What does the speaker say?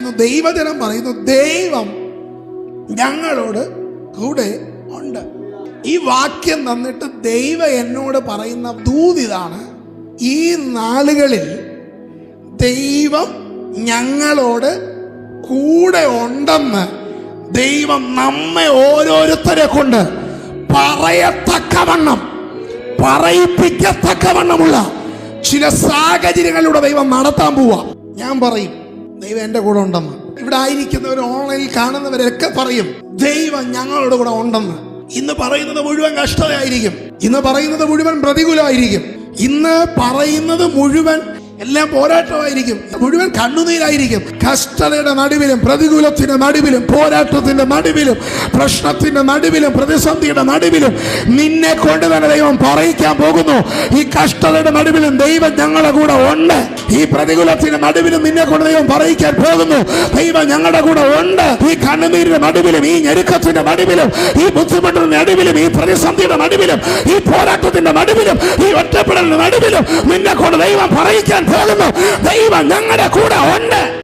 പറയുന്നു, ദൈവജനം പറയുന്നു, ദൈവം ഞങ്ങളോട് കൂടെ ഉണ്ട്. ഈ വാക്യം തന്നിട്ട് ദൈവം എന്നോട് പറയുന്ന ദൂതിതാണ്, ഈ നാളുകളിൽ ദൈവം ഞങ്ങളോട് കൂടെ ഉണ്ടെന്ന് ദൈവം നമ്മെ ഓരോരുത്തരെ കൊണ്ട് പറയത്തക്കവണ്ണം, പറയിപ്പിക്കത്തക്കവണ്ണമുള്ള ചില സാഹചര്യങ്ങളിലൂടെ ദൈവം നടത്താൻ പോവാ. ഞാൻ പറയും ദൈവം എൻ്റെ കൂടെ ഉണ്ടെന്ന്. ഇവിടെ ആയിരിക്കുന്നവർ, ഓൺലൈനിൽ കാണുന്നവരൊക്കെ പറയും ദൈവം ഞങ്ങളുടെ കൂടെ ഉണ്ടെന്ന്. ഇന്ന് പറയുന്നത് മുഴുവൻ കഷ്ടതയായിരിക്കും, ഇന്ന് പറയുന്നത് മുഴുവൻ പ്രതികൂലമായിരിക്കും, ഇന്ന് പറയുന്നത് മുഴുവൻ എല്ലാം പോരാട്ടമായിരിക്കും, മുഴുവൻ കണ്ണുനീരായിരിക്കും. കഷ്ടതയുടെ നടുവിലും, പ്രതികൂലത്തിന്റെ നടുവിലും, പോരാട്ടത്തിന്റെ നടുവിലും, പ്രശ്നത്തിന്റെ നടുവിലും, പ്രതിസന്ധിയുടെ നടുവിലും നിന്നെ കൊണ്ട് തന്നെ ദൈവം പറയിക്കാൻ പോകുന്നു. ഈ കഷ്ടതയുടെ നടുവിലും ദൈവം ഞങ്ങളുടെ കൂടെ ഉണ്ട്. ഈ പ്രതികൂലത്തിന്റെ നടുവിലും നിന്നെ കൊണ്ട് ദൈവം പറയിക്കാൻ പോകുന്നു, ദൈവം ഞങ്ങളുടെ കൂടെ ഉണ്ട്. ഈ കണ്ണുനീരിന്റെ നടുവിലും, ഈ ഞെരുക്കത്തിന്റെ നടുവിലും, ഈ ബുദ്ധിമുട്ടിന്റെ നടുവിലും, ഈ പ്രതിസന്ധിയുടെ നടുവിലും, ഈ പോരാട്ടത്തിന്റെ നടുവിലും, ഈ ഒറ്റപ്പെടലിന്റെ നടുവിലും നിന്നെ കൊണ്ട് ദൈവം പറയിക്കാൻ പോകുന്നു. ദൈവം ഞങ്ങളുടെ കൂടെ ഉണ്ട്.